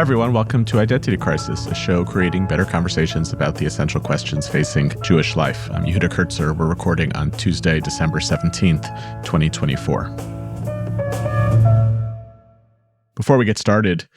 Hi, everyone. Welcome to Identity Crisis, a show creating better conversations about the essential questions facing Jewish life. I'm Yehuda Kurtzer. We're recording on Tuesday, December 17th, 2024. Before we get started,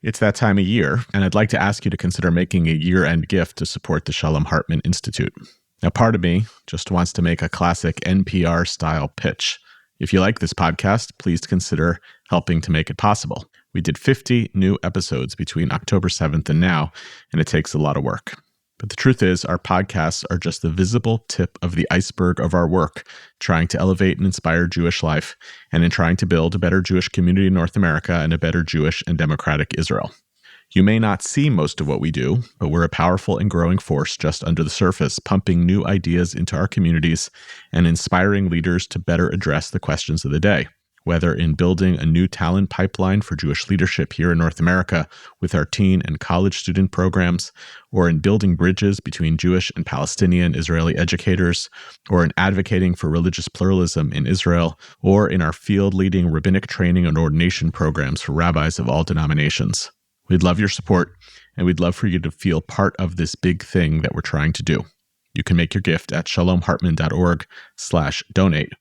it's that time of year, and I'd like to ask you to consider making a year-end gift to support the Shalom Hartman Institute. Now, part of me just wants to make a classic NPR-style pitch. If you like this podcast, please consider helping to make it possible. We did 50 new episodes between October 7th and now, and it takes a lot of work. But the truth is, our podcasts are just the visible tip of the iceberg of our work, trying to elevate and inspire Jewish life, and in trying to build a better Jewish community in North America and a better Jewish and democratic Israel. You may not see most of what we do, but we're a powerful and growing force just under the surface, pumping new ideas into our communities and inspiring leaders to better address the questions of the day, whether in building a new talent pipeline for Jewish leadership here in North America with our teen and college student programs, or in building bridges between Jewish and Palestinian Israeli educators, or in advocating for religious pluralism in Israel, or in our field-leading rabbinic training and ordination programs for rabbis of all denominations. We'd love your support, and we'd love for you to feel part of this big thing that we're trying to do. You can make your gift at shalomhartman.org/donate.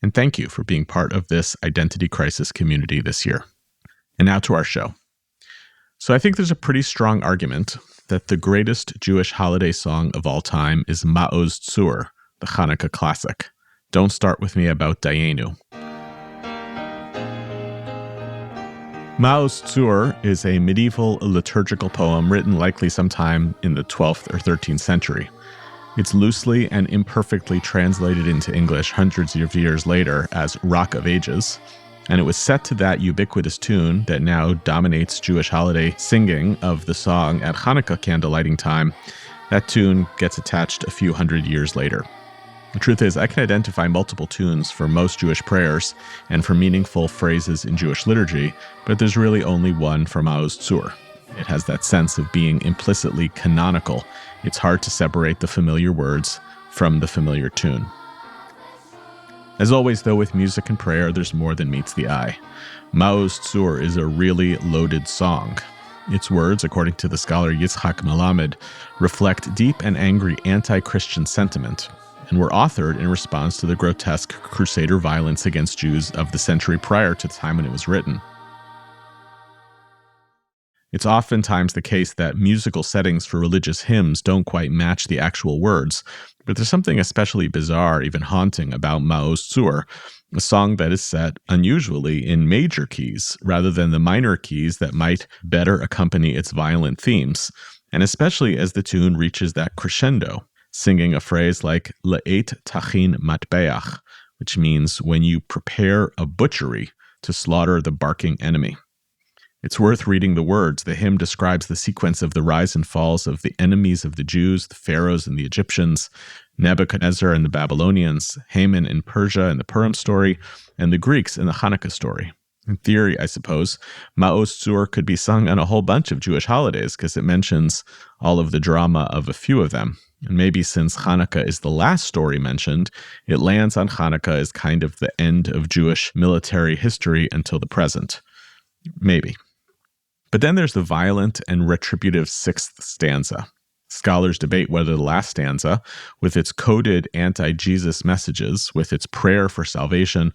And thank you for being part of this identity crisis community this year. And now to our show. So I think there's a pretty strong argument that the greatest Jewish holiday song of all time is Ma'oz Tzur, the Hanukkah classic. Don't start with me about Dayenu. Ma'oz Tzur is a medieval liturgical poem written likely sometime in the 12th or 13th century. It's loosely and imperfectly translated into English hundreds of years later as Rock of Ages, and it was set to that ubiquitous tune that now dominates Jewish holiday singing of the song at Hanukkah candlelighting time. That tune gets attached a few hundred years later. The truth is, I can identify multiple tunes for most Jewish prayers and for meaningful phrases in Jewish liturgy, but there's really only one for Ma'oz Tzur. It has that sense of being implicitly canonical. It's hard to separate the familiar words from the familiar tune. As always, though, with music and prayer, there's more than meets the eye. Ma'oz Tzur is a really loaded song. Its words, according to the scholar Yitzhak Melamed, reflect deep and angry anti-Christian sentiment, and were authored in response to the grotesque Crusader violence against Jews of the century prior to the time when it was written. It's oftentimes the case that musical settings for religious hymns don't quite match the actual words, but there's something especially bizarre, even haunting, about Ma'oz Tzur, a song that is set unusually in major keys rather than the minor keys that might better accompany its violent themes, and especially as the tune reaches that crescendo, singing a phrase like Le'et tachin matbeach, which means when you prepare a butchery to slaughter the barking enemy. It's worth reading the words. The hymn describes the sequence of the rise and falls of the enemies of the Jews, the Pharaohs and the Egyptians, Nebuchadnezzar and the Babylonians, Haman in Persia and the Purim story, and the Greeks in the Hanukkah story. In theory, I suppose, Ma'oz Tzur could be sung on a whole bunch of Jewish holidays because it mentions all of the drama of a few of them. And maybe since Hanukkah is the last story mentioned, it lands on Hanukkah as kind of the end of Jewish military history until the present. Maybe. But then there's the violent and retributive sixth stanza. Scholars debate whether the last stanza, with its coded anti-Jesus messages, with its prayer for salvation,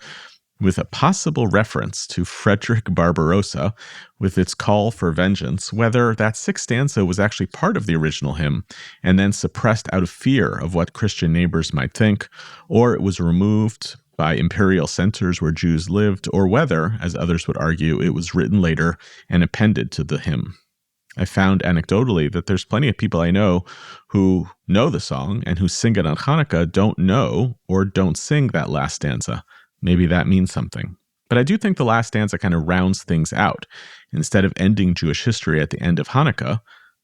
with a possible reference to Frederick Barbarossa, with its call for vengeance, whether that sixth stanza was actually part of the original hymn and then suppressed out of fear of what Christian neighbors might think, or it was removed by imperial centers where Jews lived, or whether, as others would argue, it was written later and appended to the hymn. I found anecdotally that there's plenty of people I know who know the song and who sing it on Hanukkah don't know or don't sing that last stanza. Maybe that means something. But I do think the last stanza kind of rounds things out. Instead of ending Jewish history at the end of Hanukkah,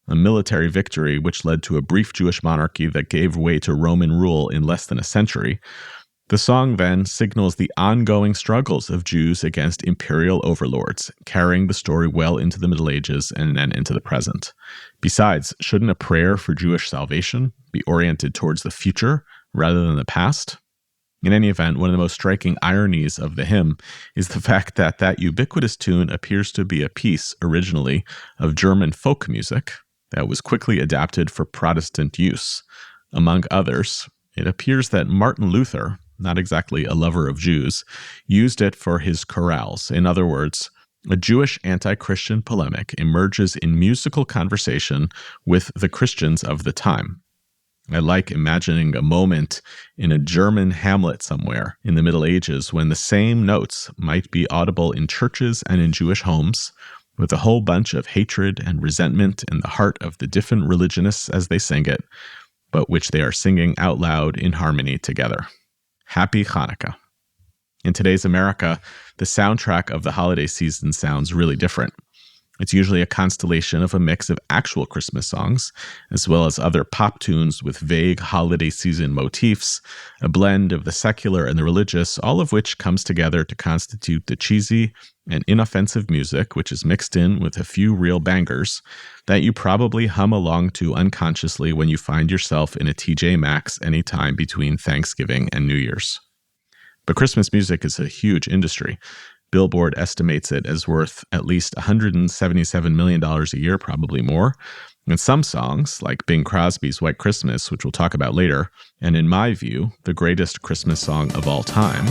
a military victory which led to a brief Jewish monarchy that gave way to Roman rule in less than a century, the song then signals the ongoing struggles of Jews against imperial overlords, carrying the story well into the Middle Ages and then into the present. Besides, shouldn't a prayer for Jewish salvation be oriented towards the future rather than the past? In any event, one of the most striking ironies of the hymn is the fact that that ubiquitous tune appears to be a piece, originally, of German folk music that was quickly adapted for Protestant use. Among others, it appears that Martin Luther, not exactly a lover of Jews, used it for his chorales. In other words, a Jewish anti-Christian polemic emerges in musical conversation with the Christians of the time. I like imagining a moment in a German hamlet somewhere in the Middle Ages when the same notes might be audible in churches and in Jewish homes, with a whole bunch of hatred and resentment in the heart of the different religionists as they sing it, but which they are singing out loud in harmony together. Happy Hanukkah. In today's America, the soundtrack of the holiday season sounds really different. It's usually a constellation of a mix of actual Christmas songs, as well as other pop tunes with vague holiday season motifs, a blend of the secular and the religious, all of which comes together to constitute the cheesy and inoffensive music, which is mixed in with a few real bangers that you probably hum along to unconsciously when you find yourself in a TJ Maxx anytime between Thanksgiving and New Year's. But Christmas music is a huge industry. Billboard estimates it as worth at least $177 million a year, probably more. And some songs, like Bing Crosby's White Christmas, which we'll talk about later, and in my view, the greatest Christmas song of all time,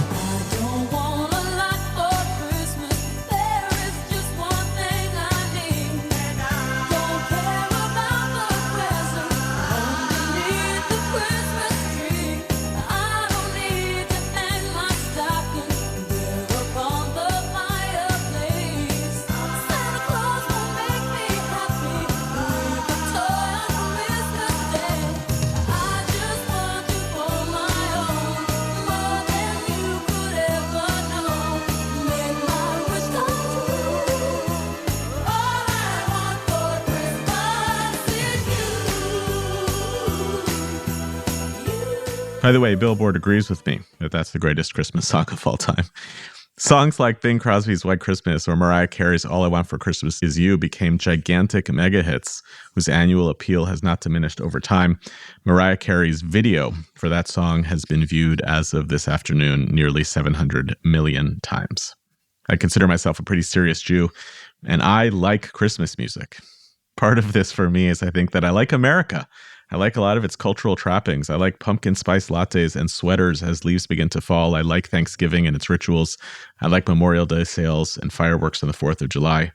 By the way, Billboard agrees with me that that's the greatest Christmas song of all time. Songs like Bing Crosby's White Christmas or Mariah Carey's All I Want for Christmas Is You became gigantic mega hits whose annual appeal has not diminished over time. Mariah Carey's video for that song has been viewed as of this afternoon nearly 700 million times. I consider myself a pretty serious Jew, and I like Christmas music. Part of this for me is I think that I like America. I like a lot of its cultural trappings. I like pumpkin spice lattes and sweaters as leaves begin to fall. I like Thanksgiving and its rituals. I like Memorial Day sales and fireworks on the 4th of July.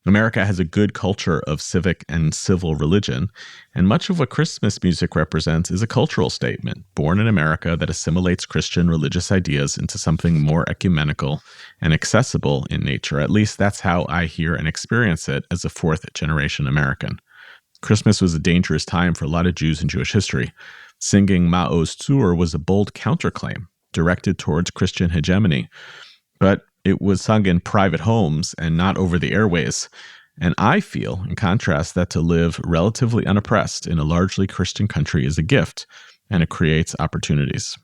America has a good culture of civic and civil religion, and much of what Christmas music represents is a cultural statement born in America that assimilates Christian religious ideas into something more ecumenical and accessible in nature. At least that's how I hear and experience it as a fourth-generation American. Christmas was a dangerous time for a lot of Jews in Jewish history. Singing Ma'oz Tzur was a bold counterclaim directed towards Christian hegemony, but it was sung in private homes and not over the airways. And I feel, in contrast, that to live relatively unoppressed in a largely Christian country is a gift, and it creates opportunities.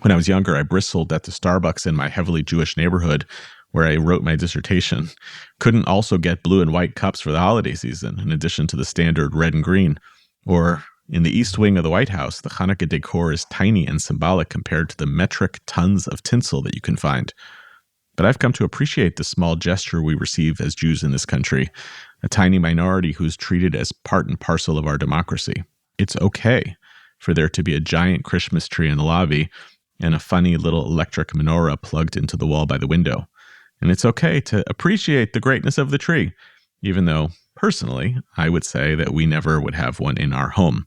When I was younger, I bristled that the Starbucks in my heavily Jewish neighborhood where I wrote my dissertation, couldn't also get blue and white cups for the holiday season, in addition to the standard red and green. Or in the East Wing of the White House, the Hanukkah decor is tiny and symbolic compared to the metric tons of tinsel that you can find. But I've come to appreciate the small gesture we receive as Jews in this country, a tiny minority who's treated as part and parcel of our democracy. It's okay for there to be a giant Christmas tree in the lobby and a funny little electric menorah plugged into the wall by the window. And it's okay to appreciate the greatness of the tree, even though, personally, I would say that we never would have one in our home.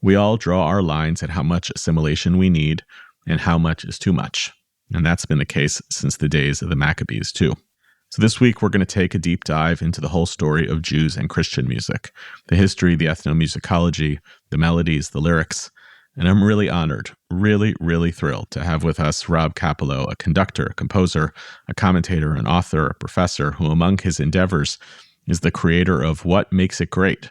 We all draw our lines at how much assimilation we need and how much is too much. And that's been the case since the days of the Maccabees, too. So this week, we're going to take a deep dive into the whole story of Jews and Christian music, the history, the ethnomusicology, the melodies, the lyrics. And I'm really honored, really thrilled to have with us Rob Kapilow, a conductor, a composer, a commentator, an author, a professor, who among his endeavors is the creator of What Makes It Great,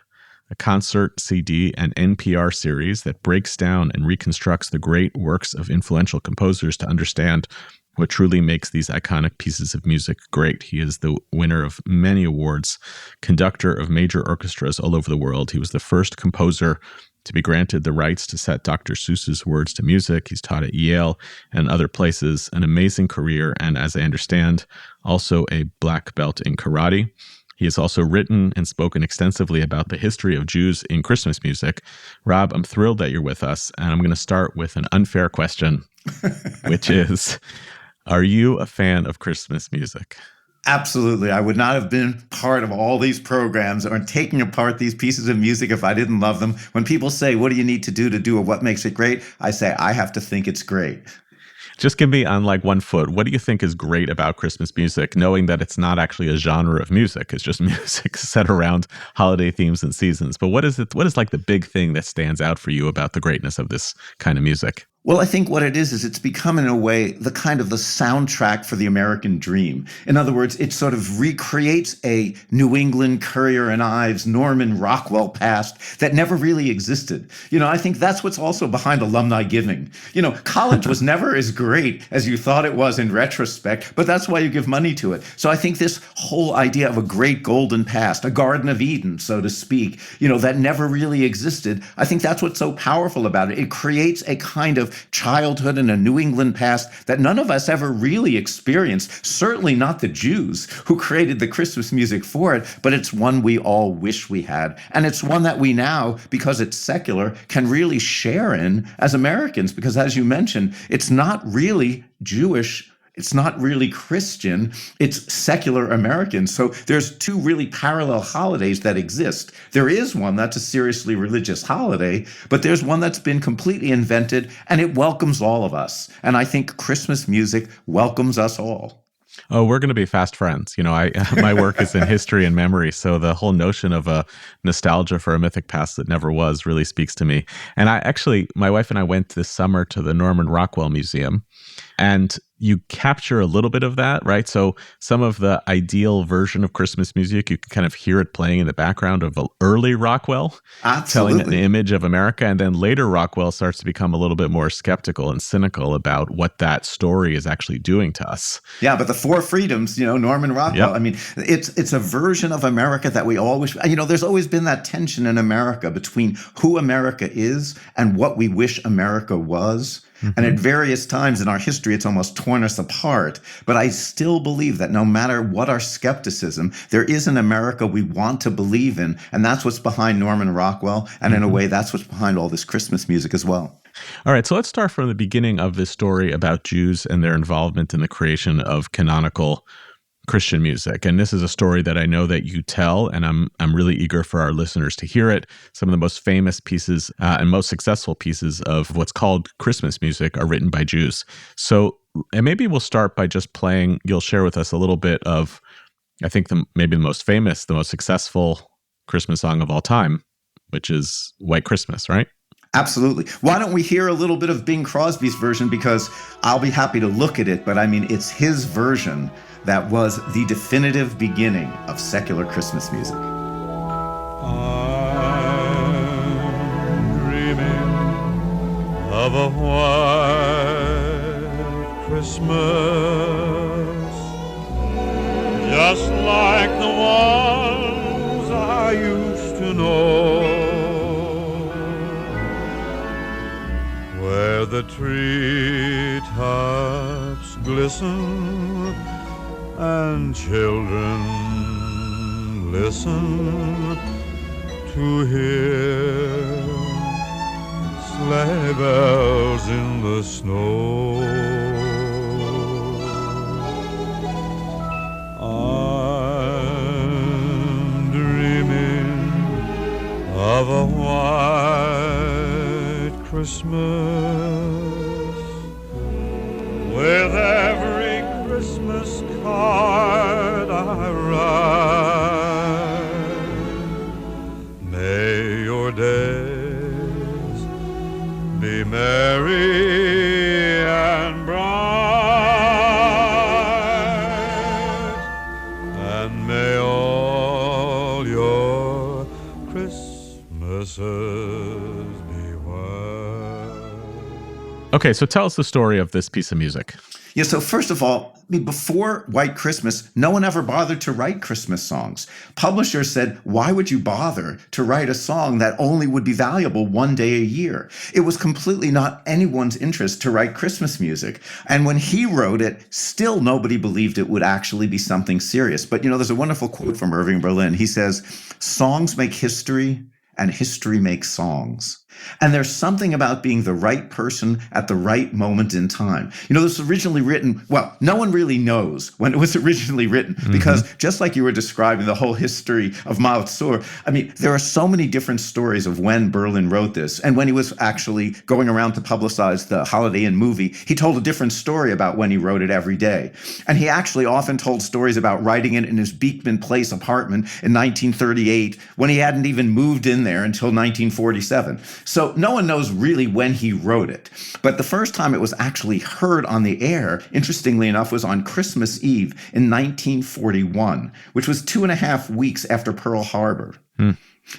a concert, CD, and NPR series that breaks down and reconstructs the great works of influential composers to understand what truly makes these iconic pieces of music great. He is the winner of many awards, conductor of major orchestras all over the world. He was the first composer to be granted the rights to set Dr. Seuss's words to music. He's taught at Yale and other places, an amazing career, and as I understand, also a black belt in karate. He has also written and spoken extensively about the history of Jews in Christmas music. Rob, I'm thrilled that you're with us, and I'm going to start with an unfair question, which is, are you a fan of Christmas music? Absolutely. I would not have been part of all these programs or taking apart these pieces of music if I didn't love them. When people say, what do you need to do or what makes it great? I say, I have to think it's great. Just give me on like 1 foot, what do you think is great about Christmas music, knowing that it's not actually a genre of music? It's just music set around holiday themes and seasons. But what is like the big thing that stands out for you about the greatness of this kind of music? Well, I think what it is it's become, in a way, the soundtrack for the American dream. In other words, it sort of recreates a New England Currier and Ives, Norman Rockwell past that never really existed. I think that's what's also behind alumni giving. College was never as great as you thought it was in retrospect, but that's why you give money to it. So I think this whole idea of a great golden past, a Garden of Eden, so to speak, that never really existed, I think that's what's so powerful about it. It creates a kind of childhood in a New England past that none of us ever really experienced, certainly not the Jews who created the Christmas music for it, but it's one we all wish we had. And it's one that we now, because it's secular, can really share in as Americans, because as you mentioned, it's not really Jewish. It's not really Christian, it's secular American. So there's two really parallel holidays that exist. There is one that's a seriously religious holiday, but there's one that's been completely invented, and it welcomes all of us. And I think Christmas music welcomes us all. Oh, we're going to be fast friends. My work is in history and memory, so the whole notion of a nostalgia for a mythic past that never was really speaks to me. And my wife and I went this summer to the Norman Rockwell Museum, and you capture a little bit of that, right? So some of the ideal version of Christmas music, you can kind of hear it playing in the background of early Rockwell, Absolutely. telling an image of America. And then later Rockwell starts to become a little bit more skeptical and cynical about what that story is actually doing to us. Yeah, but the four freedoms, Norman Rockwell, Yep. I mean, it's a version of America that we all wish, there's always been that tension in America between who America is and what we wish America was. And at various times in our history, it's almost torn us apart. But I still believe that no matter what our skepticism, there is an America we want to believe in. And that's what's behind Norman Rockwell. And in a way, that's what's behind all this Christmas music as well. All right, so let's start from the beginning of this story about Jews and their involvement in the creation of canonical Christian music. And this is a story that I know that you tell, and I'm really eager for our listeners to hear it. Some of the most famous pieces and most successful pieces of what's called Christmas music are written by Jews. So, and maybe we'll start by just playing, you'll share with us a little bit of, I think maybe the most famous, the most successful Christmas song of all time, which is White Christmas, right? Absolutely. Why don't we hear a little bit of Bing Crosby's version, because I'll be happy to look at it, but it's his version that was the definitive beginning of secular Christmas music. I'm dreaming of a white Christmas, just like the ones I used to know, where the treetops glisten and children listen to hear sleigh bells in the snow. I'm dreaming of a white Christmas, with every Christmas card I write. May your days be merry and bright, and may all your Christmases be white. Okay, so tell us the story of this piece of music. Yeah, so first of all, before White Christmas, no one ever bothered to write Christmas songs. Publishers said, why would you bother to write a song that only would be valuable one day a year? It was completely not anyone's interest to write Christmas music. And when he wrote it, still nobody believed it would actually be something serious. But, there's a wonderful quote from Irving Berlin. He says, songs make history and history makes songs. And there's something about being the right person at the right moment in time. This was originally written, well, no one really knows when it was originally written, because just like you were describing the whole history of Mao Tzu, there are so many different stories of when Berlin wrote this. And when he was actually going around to publicize the Holiday Inn movie, he told a different story about when he wrote it every day. And he actually often told stories about writing it in his Beekman Place apartment in 1938, when he hadn't even moved in there until 1947. So no one knows really when he wrote it. But the first time it was actually heard on the air, interestingly enough, was on Christmas Eve in 1941, which was 2.5 weeks after Pearl Harbor.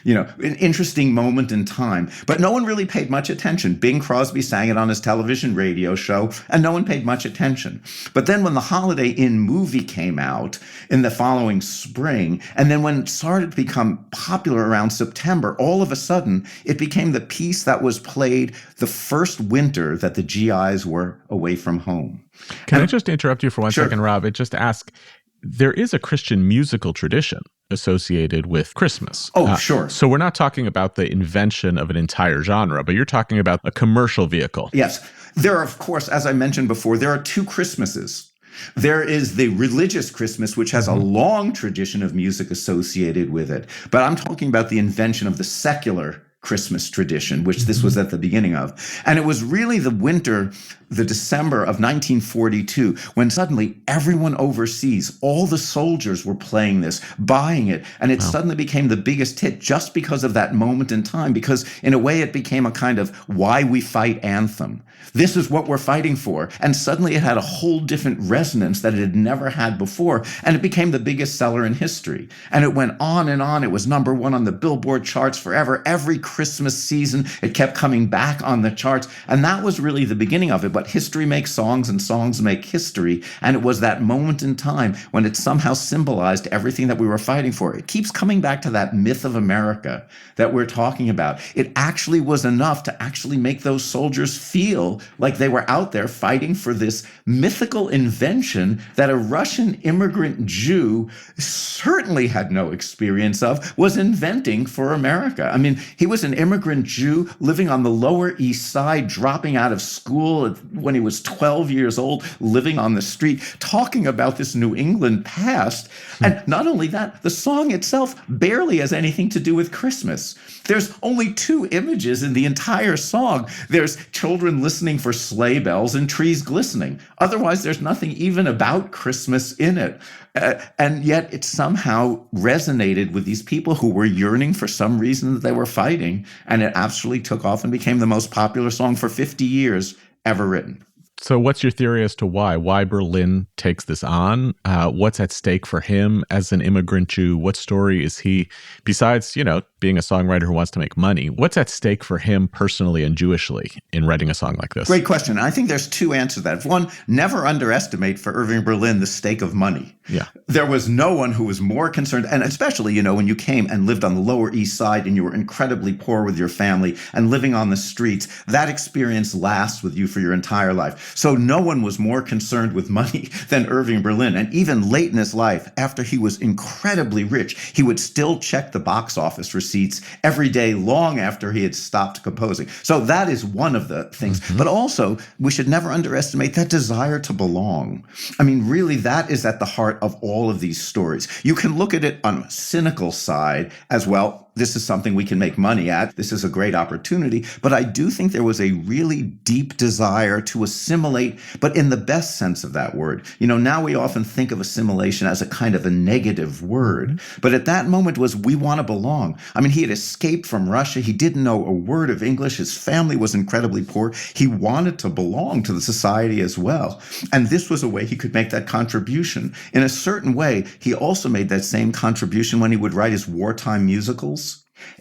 An interesting moment in time. But no one really paid much attention. Bing Crosby sang it on his television radio show, and no one paid much attention. But then when the Holiday Inn movie came out in the following spring, and then when it started to become popular around September, all of a sudden, it became the piece that was played the first winter that the GIs were away from home. Can I just interrupt you for one Sure. second, Rob, and just ask, there is a Christian musical tradition associated with Christmas. Oh, sure. So we're not talking about the invention of an entire genre, but you're talking about a commercial vehicle. Yes. There are, of course, as I mentioned before, there are two Christmases. There is the religious Christmas, which has a long tradition of music associated with it. But I'm talking about the invention of the secular Christmas tradition, which this was at the beginning of. And it was really the winter, the December of 1942, when suddenly everyone overseas, all the soldiers were playing this, buying it, and it suddenly became the biggest hit just because of that moment in time, because in a way it became a kind of why we fight anthem. This is what we're fighting for. And suddenly it had a whole different resonance that it had never had before, and it became the biggest seller in history. And it went on and on. It was number one on the Billboard charts forever. Every Christmas season, it kept coming back on the charts. And that was really the beginning of it. But history makes songs and songs make history. And it was that moment in time when it somehow symbolized everything that we were fighting for. It keeps coming back to that myth of America that we're talking about. It actually was enough to actually make those soldiers feel like they were out there fighting for this mythical invention that a Russian immigrant Jew certainly had no experience of, was inventing for America. I mean, he was an immigrant Jew living on the Lower East Side, dropping out of school when he was 12 years old, living on the street, talking about this New England past. And not only that, the song itself barely has anything to do with Christmas. There's only two images in the entire song. There's children listening for sleigh bells and trees glistening. Otherwise, there's nothing even about Christmas in it. And yet it somehow resonated with these people who were yearning for some reason that they were fighting. And it absolutely took off and became the most popular song for 50 years ever written. So what's your theory as to why Berlin takes this on? What's at stake for him as an immigrant Jew? What story is he, besides, being a songwriter who wants to make money, what's at stake for him personally and Jewishly in writing a song like this? Great question. I think there's two answers to that. One, never underestimate for Irving Berlin the stake of money. Yeah. There was no one who was more concerned, and especially, when you came and lived on the Lower East Side and you were incredibly poor with your family and living on the streets, that experience lasts with you for your entire life. So no one was more concerned with money than Irving Berlin. And even late in his life, after he was incredibly rich, he would still check the box office receipts every day long after he had stopped composing. So that is one of the things. But also, we should never underestimate that desire to belong. I mean, really, that is at the heart of all of these stories. You can look at it on a cynical side as well. This is something we can make money at. This is a great opportunity. But I do think there was a really deep desire to assimilate, but in the best sense of that word. Now we often think of assimilation as a kind of a negative word. But at that moment was, we want to belong. I mean, he had escaped from Russia. He didn't know a word of English. His family was incredibly poor. He wanted to belong to the society as well. And this was a way he could make that contribution. In a certain way, he also made that same contribution when he would write his wartime musicals.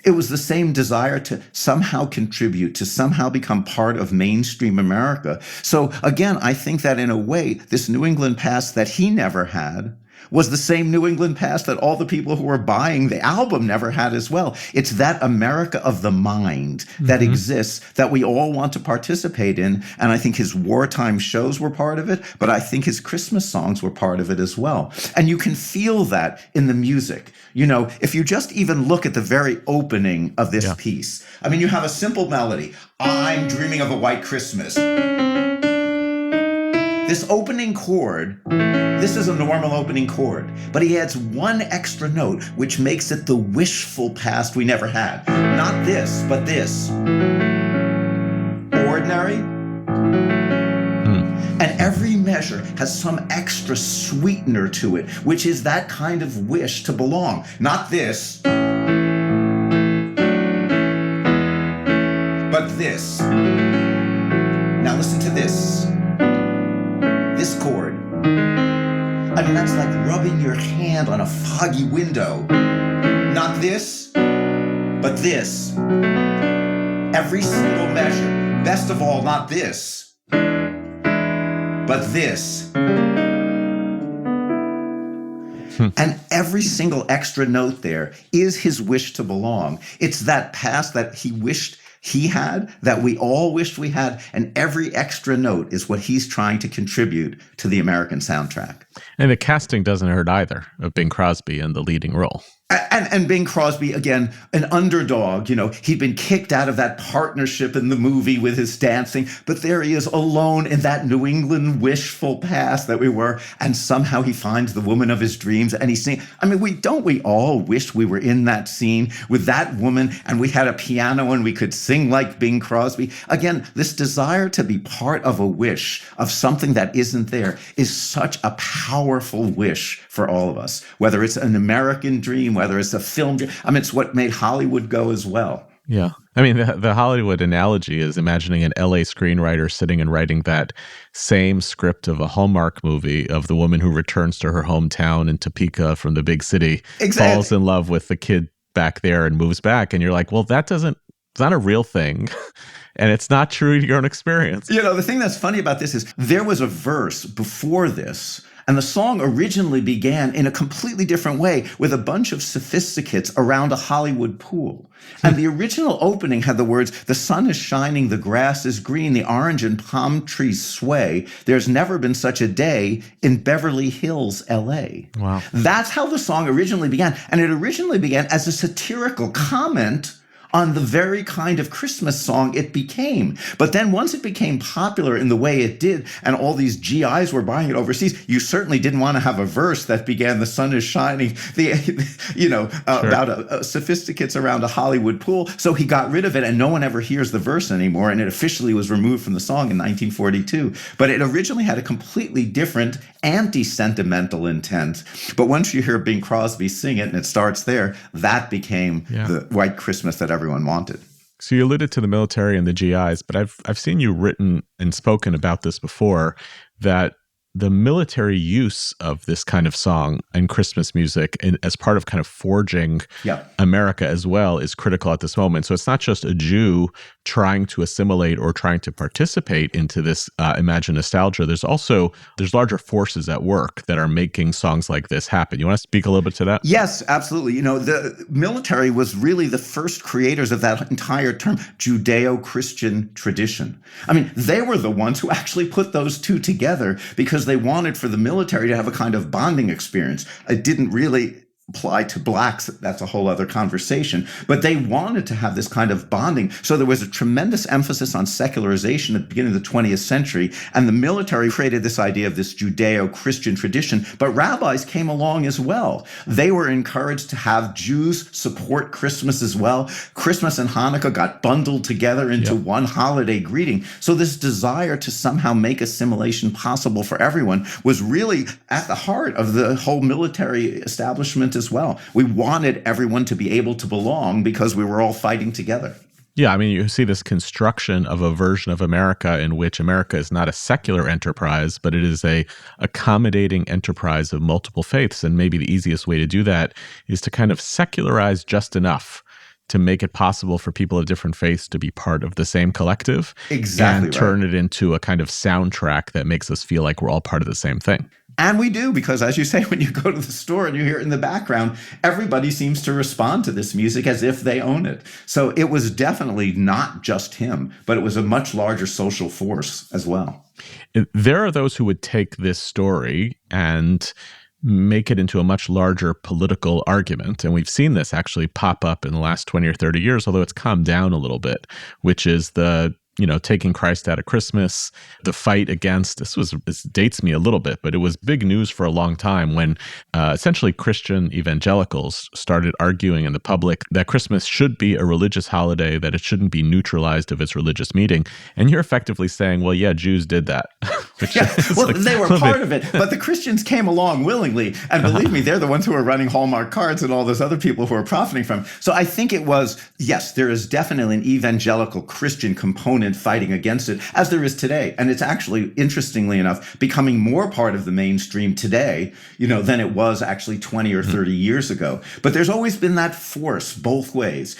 It was the same desire to somehow contribute, to somehow become part of mainstream America. So again, I think that in a way, this New England past that he never had was the same New England past that all the people who were buying the album never had as well. It's that America of the mind that exists that we all want to participate in. And I think his wartime shows were part of it, but I think his Christmas songs were part of it as well. And you can feel that in the music. You know, if you just even look at the very opening of this piece, I mean, you have a simple melody. I'm dreaming of a white Christmas. This opening chord, this is a normal opening chord, but he adds one extra note, which makes it the wishful past we never had. Not this, but this. Ordinary. And every measure has some extra sweetener to it, which is that kind of wish to belong. Not this, but this. Now listen to this. This chord. I mean, that's like rubbing your hand on a foggy window. Not this, but this. Every single measure. Best of all, not this, but this. And every single extra note there is his wish to belong. It's that past that he wished he had, that we all wished we had, and every extra note is what he's trying to contribute to the American soundtrack. And the casting doesn't hurt either, of Bing Crosby in the leading role. And Bing Crosby, again, an underdog. You know, he'd been kicked out of that partnership in the movie with his dancing, but there he is alone in that New England wishful past that we were, and somehow he finds the woman of his dreams, and he's singing. I mean, we all wish we were in that scene with that woman, and we had a piano and we could sing like Bing Crosby. Again, this desire to be part of a wish, of something that isn't there, is such a powerful wish for all of us, whether it's an American dream, whether it's a film dream. I mean, it's what made Hollywood go as well. Yeah. I mean, the Hollywood analogy is imagining an LA screenwriter sitting and writing that same script of a Hallmark movie of the woman who returns to her hometown in Topeka from the big city, falls in love with the kid back there and moves back. And you're like, well, it's not a real thing. And it's not true to your own experience. You know, the thing that's funny about this is there was a verse before this, and the song originally began in a completely different way with a bunch of sophisticates around a Hollywood pool. And the original opening had the words, "The sun is shining, the grass is green, the orange and palm trees sway. There's never been such a day in Beverly Hills, LA." Wow. That's how the song originally began. And it originally began as a satirical comment on the very kind of Christmas song it became. But then once it became popular in the way it did, and all these GIs were buying it overseas, you certainly didn't want to have a verse that began, "The sun is shining," about sophisticates around a Hollywood pool. So he got rid of it, and no one ever hears the verse anymore, and it officially was removed from the song in 1942. But it originally had a completely different anti-sentimental intent. But once you hear Bing Crosby sing it, and it starts there, that became the white Christmas that everyone wanted. So you alluded to the military and the GIs, but I've seen you written and spoken about this before, that the military use of this kind of song and Christmas music and as part of kind of forging America as well is critical at this moment. So it's not just a Jew trying to assimilate or trying to participate into this imagined nostalgia. There's larger forces at work that are making songs like this happen. You want to speak a little bit to that? Yes, absolutely. You know, the military was really the first creators of that entire term, Judeo-Christian tradition. I mean, they were the ones who actually put those two together because they wanted for the military to have a kind of bonding experience. It didn't really apply to blacks. That's a whole other conversation. But they wanted to have this kind of bonding. So there was a tremendous emphasis on secularization at the beginning of the 20th century. And the military created this idea of this Judeo-Christian tradition. But rabbis came along as well. They were encouraged to have Jews support Christmas as well. Christmas and Hanukkah got bundled together into one holiday greeting. So this desire to somehow make assimilation possible for everyone was really at the heart of the whole military establishment as well. We wanted everyone to be able to belong because we were all fighting together. Yeah, I mean, you see this construction of a version of America in which America is not a secular enterprise, but it is a accommodating enterprise of multiple faiths. And maybe the easiest way to do that is to kind of secularize just enough to make it possible for people of different faiths to be part of the same collective. Exactly. And turn it into a kind of soundtrack that makes us feel like we're all part of the same thing. And we do, because as you say, when you go to the store and you hear it in the background, everybody seems to respond to this music as if they own it. So it was definitely not just him, but it was a much larger social force as well. There are those who would take this story and make it into a much larger political argument. And we've seen this actually pop up in the last 20 or 30 years, although it's calmed down a little bit, which is the taking Christ out of Christmas, the fight against, this dates me a little bit, but it was big news for a long time when essentially Christian evangelicals started arguing in the public that Christmas should be a religious holiday, that it shouldn't be neutralized of its religious meaning. And you're effectively saying, well, yeah, Jews did that. They were part of it, but the Christians came along willingly. And believe me, they're the ones who are running Hallmark cards and all those other people who are profiting from. So I think it was, yes, there is definitely an evangelical Christian component fighting against it, as there is today. And it's actually, interestingly enough, becoming more part of the mainstream today, than it was actually 20 or 30 years ago. But there's always been that force both ways.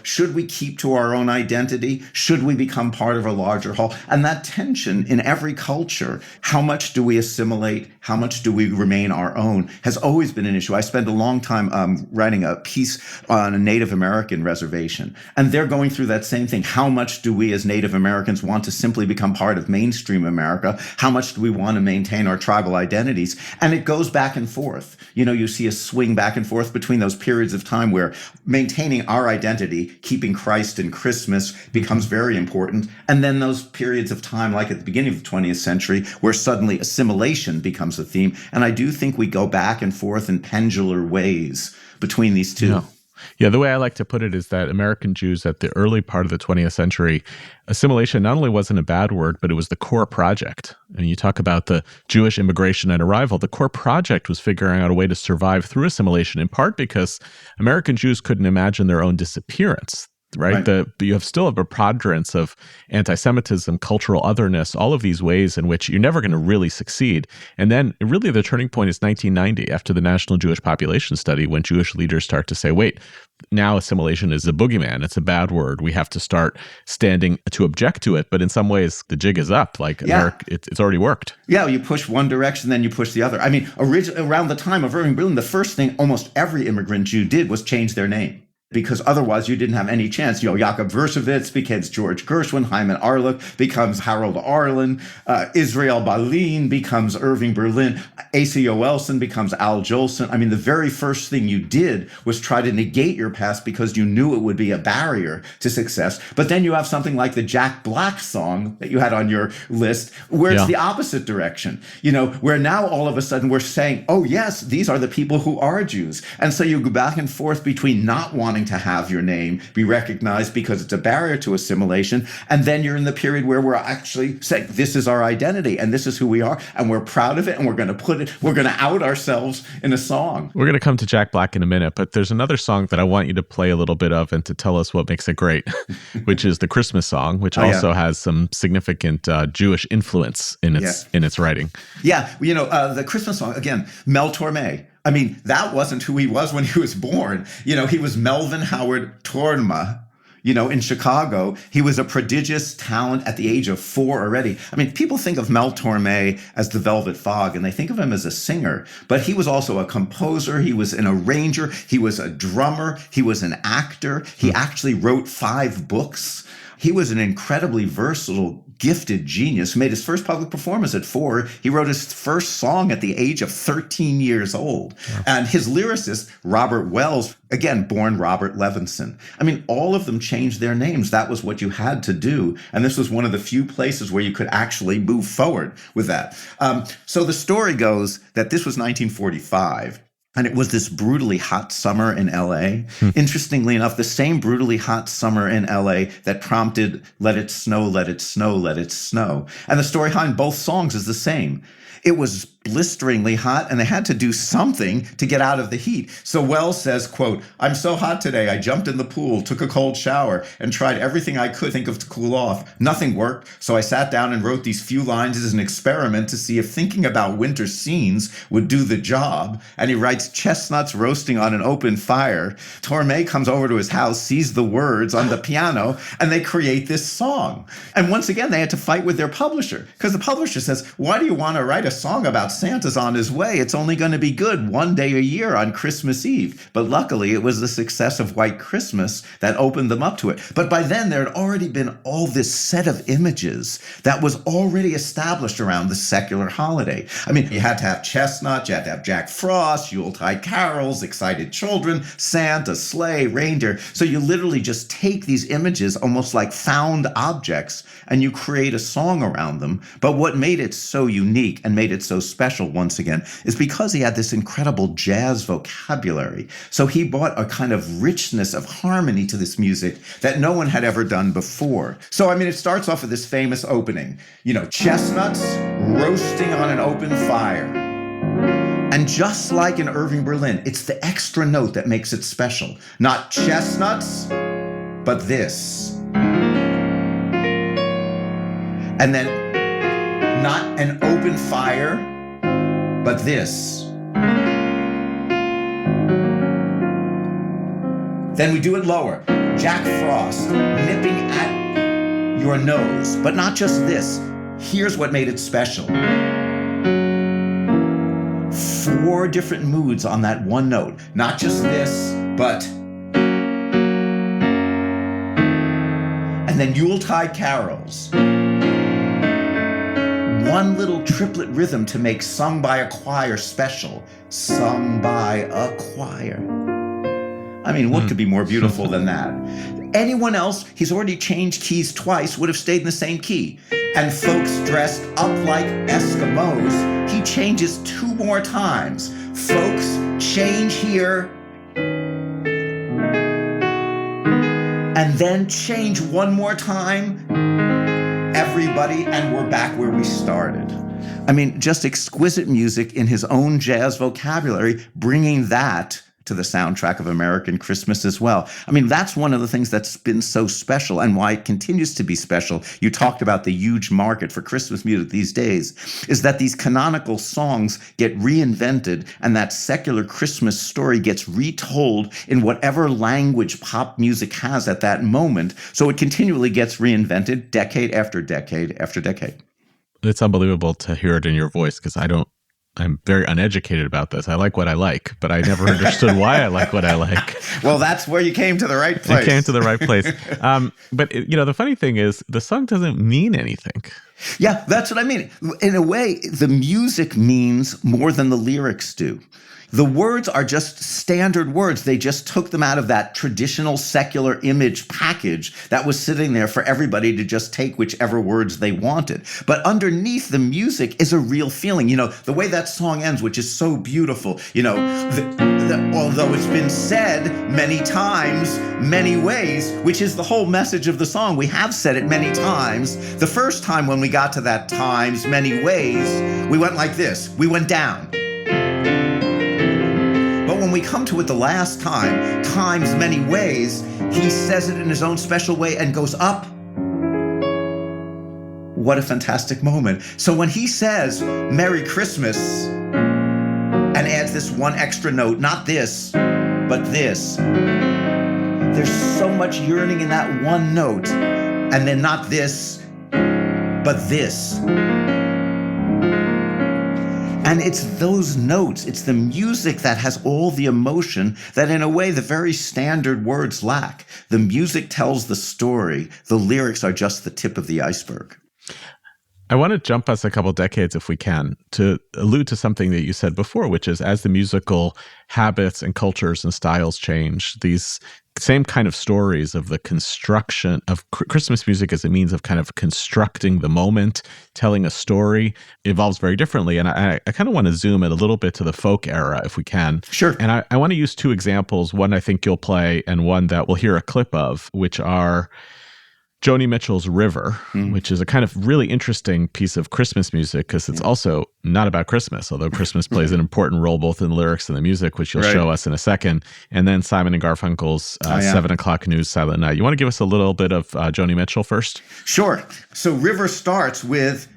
Should we keep to our own identity? Should we become part of a larger whole? And that tension in every culture, how much do we assimilate? How much do we remain our own? Has always been an issue. I spent a long time writing a piece on a Native American reservation, and they're going through that same thing. How much do we as Native Americans want to simply become part of mainstream America? How much do we want to maintain our tribal identities? And it goes back and forth. You see a swing back and forth between those periods of time where maintaining our identity, keeping Christ in Christmas becomes very important. And then those periods of time, like at the beginning of the 20th century, where suddenly assimilation becomes a theme. And I do think we go back and forth in pendular ways between these two. Yeah, the way I like to put it is that American Jews at the early part of the 20th century, assimilation not only wasn't a bad word, but it was the core project. And you talk about the Jewish immigration and arrival. The core project was figuring out a way to survive through assimilation, in part because American Jews couldn't imagine their own disappearance. Right? You still have a preponderance of anti-Semitism, cultural otherness, all of these ways in which you're never going to really succeed. And then really the turning point is 1990, after the National Jewish Population Study, when Jewish leaders start to say, wait, now assimilation is a boogeyman. It's a bad word. We have to start standing to object to it. But in some ways, the jig is up. It's already worked. Yeah, you push one direction, then you push the other. I mean, around the time of Irving Berlin, the first thing almost every immigrant Jew did was change their name, because otherwise you didn't have any chance. Jakob Versovitz becomes George Gershwin, Hyman Arluck becomes Harold Arlen, Israel Balin becomes Irving Berlin, A.C.O. Elson becomes Al Jolson. I mean, the very first thing you did was try to negate your past because you knew it would be a barrier to success. But then you have something like the Jack Black song that you had on your list, where it's the opposite direction, where now all of a sudden we're saying, oh yes, these are the people who are Jews. And so you go back and forth between not wanting to have your name be recognized because it's a barrier to assimilation, and then you're in the period where we're actually saying this is our identity and this is who we are and we're proud of it, and we're going to out ourselves in a song. We're going to come to Jack Black in a minute, but there's another song that I want you to play a little bit of and to tell us what makes it great, which is the Christmas song, which also has some significant Jewish influence in its writing. Yeah, the Christmas song, again, Mel Torme. I mean, that wasn't who he was when he was born. He was Melvin Howard Torma, in Chicago. He was a prodigious talent at the age of 4 already. I mean, people think of Mel Torme as the Velvet Fog, and they think of him as a singer, but he was also a composer. He was an arranger. He was a drummer. He was an actor. He actually wrote 5 books. He was an incredibly versatile, gifted genius who made his first public performance at 4. He wrote his first song at the age of 13 years old. Yeah. And his lyricist, Robert Wells, again, born Robert Levinson. I mean, all of them changed their names. That was what you had to do. And this was one of the few places where you could actually move forward with that. So the story goes that this was 1945. And it was this brutally hot summer in L.A. Interestingly enough, the same brutally hot summer in L.A. that prompted Let It Snow, Let It Snow, Let It Snow. And the story behind both songs is the same. It was blisteringly hot, and they had to do something to get out of the heat. So Wells says, quote, "I'm so hot today, I jumped in the pool, took a cold shower, and tried everything I could think of to cool off. Nothing worked, so I sat down and wrote these few lines as an experiment to see if thinking about winter scenes would do the job." And he writes, "Chestnuts roasting on an open fire." Torme comes over to his house, sees the words on the piano, and they create this song. And once again, they had to fight with their publisher, because the publisher says, "Why do you want to write a song about Santa's on his way? It's only going to be good one day a year on Christmas Eve." But luckily, it was the success of White Christmas that opened them up to it. But by then, there had already been all this set of images that was already established around the secular holiday. I mean, you had to have chestnuts, you had to have Jack Frost, Yuletide carols, excited children, Santa, sleigh, reindeer. So you literally just take these images, almost like found objects, and you create a song around them. But what made it so unique and made it so special, once again, is because he had this incredible jazz vocabulary. So he brought a kind of richness of harmony to this music that no one had ever done before. So, I mean, it starts off with this famous opening, chestnuts roasting on an open fire. And just like in Irving Berlin, it's the extra note that makes it special. Not chestnuts, but this. And then not an open fire, but this. Then we do it lower. Jack Frost nipping at your nose, but not just this. Here's what made it special. 4 different moods on that one note. Not just this, but. And then Yuletide carols. One little triplet rhythm to make Sung by a Choir special. Sung by a choir. I mean, what could be more beautiful than that? Anyone else, he's already changed keys twice, would have stayed in the same key. And folks dressed up like Eskimos, he changes 2 more times. Folks, change here. And then change 1 more time. Everybody, and we're back where we started. I mean, just exquisite music in his own jazz vocabulary, bringing that to the soundtrack of American Christmas as well. I mean, that's one of the things that's been so special and why it continues to be special. You talked about the huge market for Christmas music these days, is that these canonical songs get reinvented and that secular Christmas story gets retold in whatever language pop music has at that moment. So it continually gets reinvented decade after decade after decade. It's unbelievable to hear it in your voice because I'm very uneducated about this. I like what I like, but I never understood why I like what I like. Well, that's where you came to the right place. I came to the right place. But the funny thing is the song doesn't mean anything. Yeah, that's what I mean. In a way, the music means more than the lyrics do. The words are just standard words. They just took them out of that traditional secular image package that was sitting there for everybody to just take whichever words they wanted. But underneath the music is a real feeling. The way that song ends, which is so beautiful, although it's been said many times, many ways, which is the whole message of the song. We have said it many times. The first time when we got to that times, many ways, we went like this. We went down. But when we come to it the last time, times, many ways, he says it in his own special way and goes up. What a fantastic moment. So when he says, Merry Christmas, and adds this one extra note, not this, but this, there's so much yearning in that one note. And then not this, but this. And it's those notes, it's the music that has all the emotion that in a way the very standard words lack. The music tells the story. The lyrics are just the tip of the iceberg. I want to jump us a couple decades, if we can, to allude to something that you said before, which is as the musical habits and cultures and styles change, these same kind of stories of the construction of Christmas music as a means of kind of constructing the moment, telling a story, evolves very differently. And I kind of want to zoom in a little bit to the folk era, if we can. Sure. And I want to use 2 examples, one I think you'll play and one that we'll hear a clip of, which are Joni Mitchell's River, which is a kind of really interesting piece of Christmas music because it's also not about Christmas, although Christmas plays an important role both in the lyrics and the music, which you'll show us in a second. And then Simon and Garfunkel's 7 O'Clock News Silent Night. You want to give us a little bit of Joni Mitchell first? Sure. So River starts with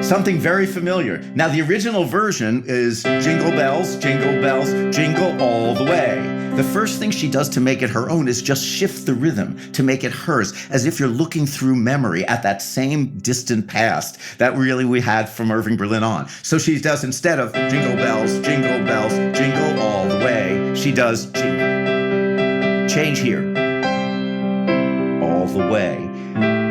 something very familiar. Now, the original version is jingle bells, jingle all the way. The first thing she does to make it her own is just shift the rhythm to make it hers, as if you're looking through memory at that same distant past that really we had from Irving Berlin on. So she does, instead of jingle bells, jingle all the way, she does change here, all the way.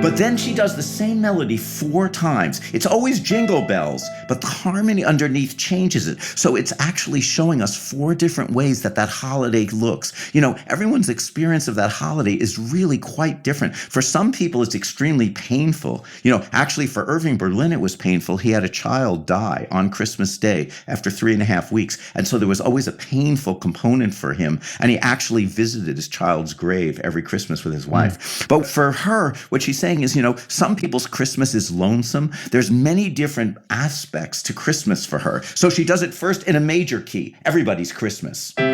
But then she does the same melody 4 times. It's always jingle bells, but the harmony underneath changes it. So it's actually showing us 4 different ways that holiday looks. You know, everyone's experience of that holiday is really quite different. For some people, it's extremely painful. You know, actually for Irving Berlin, it was painful. He had a child die on Christmas Day after 3.5 weeks. And so there was always a painful component for him. And he actually visited his child's grave every Christmas with his wife. But for her, what she's saying is, you know, some people's Christmas is lonesome. There's many different aspects to Christmas for her. So she does it first in a major key, everybody's Christmas. But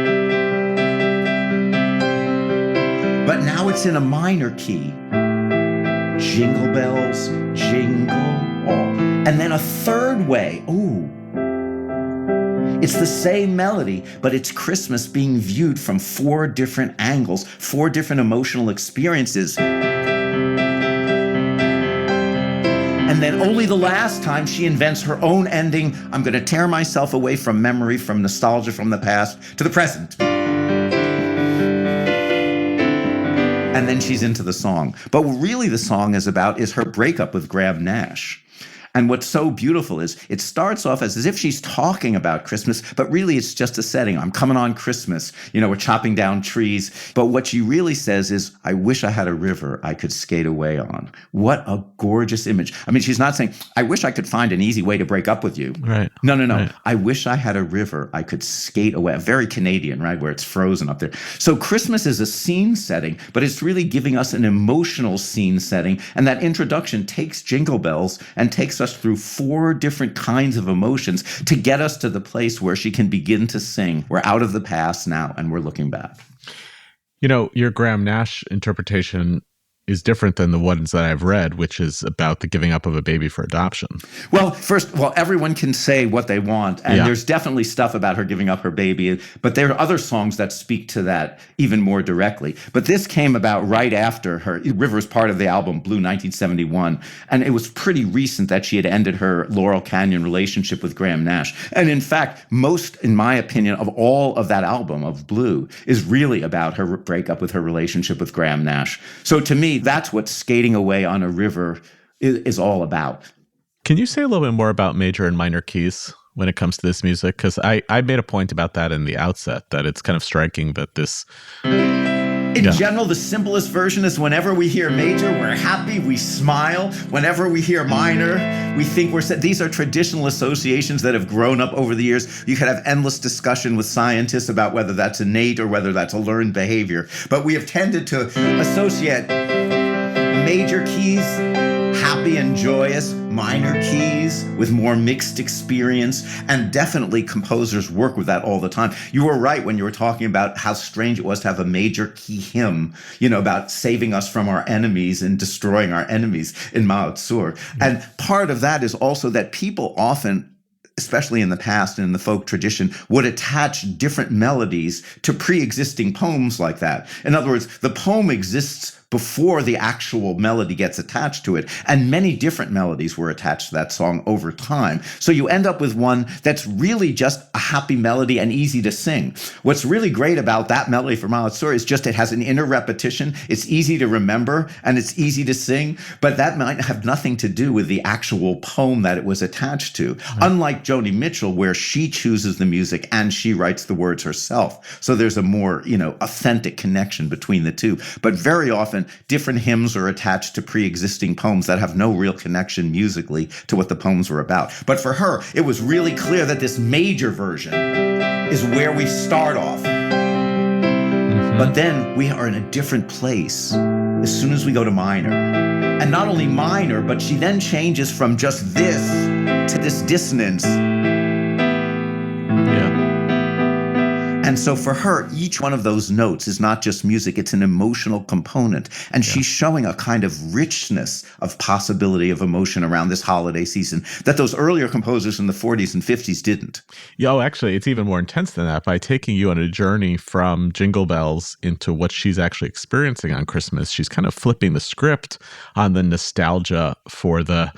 now it's in a minor key, jingle bells, jingle all. And then a third way, it's the same melody, but it's Christmas being viewed from 4 different angles, 4 different emotional experiences. And then only the last time she invents her own ending. I'm going to tear myself away from memory, from nostalgia, from the past to the present. And then she's into the song. But what really the song is about is her breakup with Graham Nash. And what's so beautiful is it starts off as if she's talking about Christmas, but really it's just a setting. I'm coming on Christmas. You know, we're chopping down trees. But what she really says is, I wish I had a river I could skate away on. What a gorgeous image. I mean, she's not saying, I wish I could find an easy way to break up with you. Right. No. Right. I wish I had a river I could skate away. Very Canadian, right? Where it's frozen up there. So Christmas is a scene setting, but it's really giving us an emotional scene setting. And that introduction takes jingle bells and takes us through 4 different kinds of emotions to get us to the place where she can begin to sing. We're out of the past now and we're looking back. You know, your Graham Nash interpretation is different than the ones that I've read, which is about the giving up of a baby for adoption. Well, first of all, everyone can say what they want, and there's definitely stuff about her giving up her baby, but there are other songs that speak to that even more directly. But this came about right after her. River's part of the album Blue 1971, and it was pretty recent that she had ended her Laurel Canyon relationship with Graham Nash. And in fact, most, in my opinion, of all of that album of Blue is really about her breakup with her relationship with Graham Nash. So to me, that's what Skating Away on a River is all about. Can you say a little bit more about major and minor keys when it comes to this music? Because I made a point about that in the outset, that it's kind of striking that this... In general, the simplest version is whenever we hear major, we're happy, we smile. Whenever we hear minor, we think we're sad. These are traditional associations that have grown up over the years. You could have endless discussion with scientists about whether that's innate or whether that's a learned behavior. But we have tended to associate major keys, happy and joyous, minor keys with more mixed experience, and definitely composers work with that all the time. You were right when you were talking about how strange it was to have a major key hymn, you know, about saving us from our enemies and destroying our enemies in Mao Tzu. And part of that is also that people often, especially in the past and in the folk tradition, would attach different melodies to pre-existing poems like that. In other words, the poem exists before the actual melody gets attached to it. And many different melodies were attached to that song over time. So you end up with one that's really just a happy melody and easy to sing. What's really great about that melody for Mao Tzu is just it has an inner repetition. It's easy to remember and it's easy to sing, but that might have nothing to do with the actual poem that it was attached to. Right. Unlike Joni Mitchell, where she chooses the music and she writes the words herself. So there's a more, authentic connection between the two. But very often, different hymns are attached to pre-existing poems that have no real connection musically to what the poems were about. But for her, it was really clear that this major version is where we start off. But then we are in a different place as soon as we go to minor. And not only minor, but she then changes from just this to this dissonance. Yeah. And so for her, each one of those notes is not just music, it's an emotional component. And she's showing a kind of richness of possibility of emotion around this holiday season that those earlier composers in the 40s and 50s didn't. Yeah, oh, actually, it's even more intense than that. By taking you on a journey from Jingle Bells into what she's actually experiencing on Christmas, she's kind of flipping the script on the nostalgia for the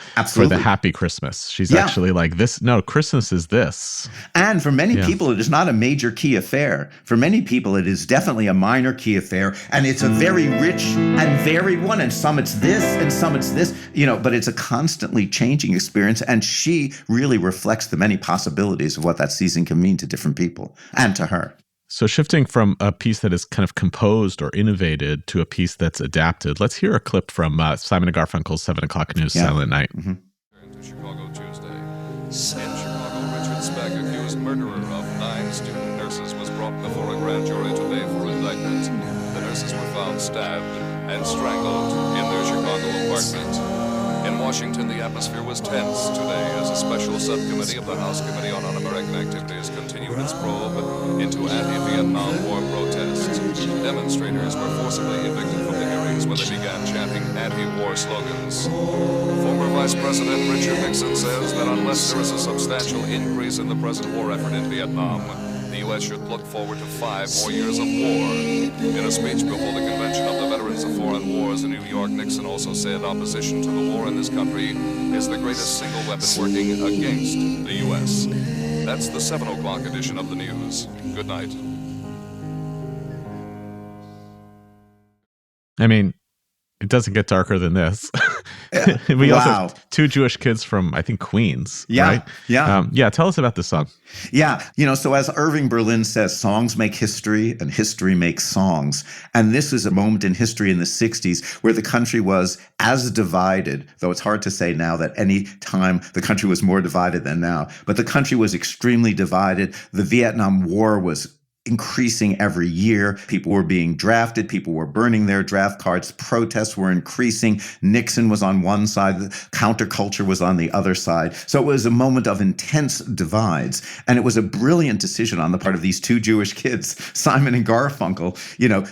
happy Christmas. She's actually like, this, no, Christmas is this. And for many people, it is not a major key affair. For many people, it is definitely a minor key affair, and it's a very rich and varied one, and some it's this, and some it's this, but it's a constantly changing experience, and she really reflects the many possibilities of what that season can mean to different people, and to her. So shifting from a piece that is kind of composed or innovated to a piece that's adapted, let's hear a clip from Simon & Garfunkel's 7 o'clock news, Silent Night. To Chicago Tuesday. In Chicago, Richard Speck, accused murderer of 9 student nurses, was brought before a grand jury today for indictment. The nurses were found stabbed and strangled in their Chicago apartment. In Washington, the atmosphere was tense today as a special subcommittee of the House Committee on Un-American Activities continued its probe into anti-Vietnam War protests. Demonstrators were forcibly evicted from the hearings where they began chanting anti-war slogans. Former Vice President Richard Nixon says that unless there is a substantial increase in the present war effort in Vietnam, the U.S. should look forward to 5 more years of war. In a speech before the Convention of the Veterans of Foreign Wars in New York, Nixon also said opposition to the war in this country is the greatest single weapon working against the U.S. That's the 7 o'clock edition of the news. Good night. I mean, it doesn't get darker than this. We also have 2 Jewish kids from, I think, Queens, right? Yeah. Tell us about this song. Yeah. So as Irving Berlin says, songs make history and history makes songs. And this is a moment in history in the 60s where the country was as divided, though it's hard to say now that any time the country was more divided than now, but the country was extremely divided. The Vietnam War was increasing every year. People were being drafted. People were burning their draft cards. Protests were increasing. Nixon was on one side. The counterculture was on the other side. So it was a moment of intense divides. And it was a brilliant decision on the part of these 2 Jewish kids, Simon and Garfunkel,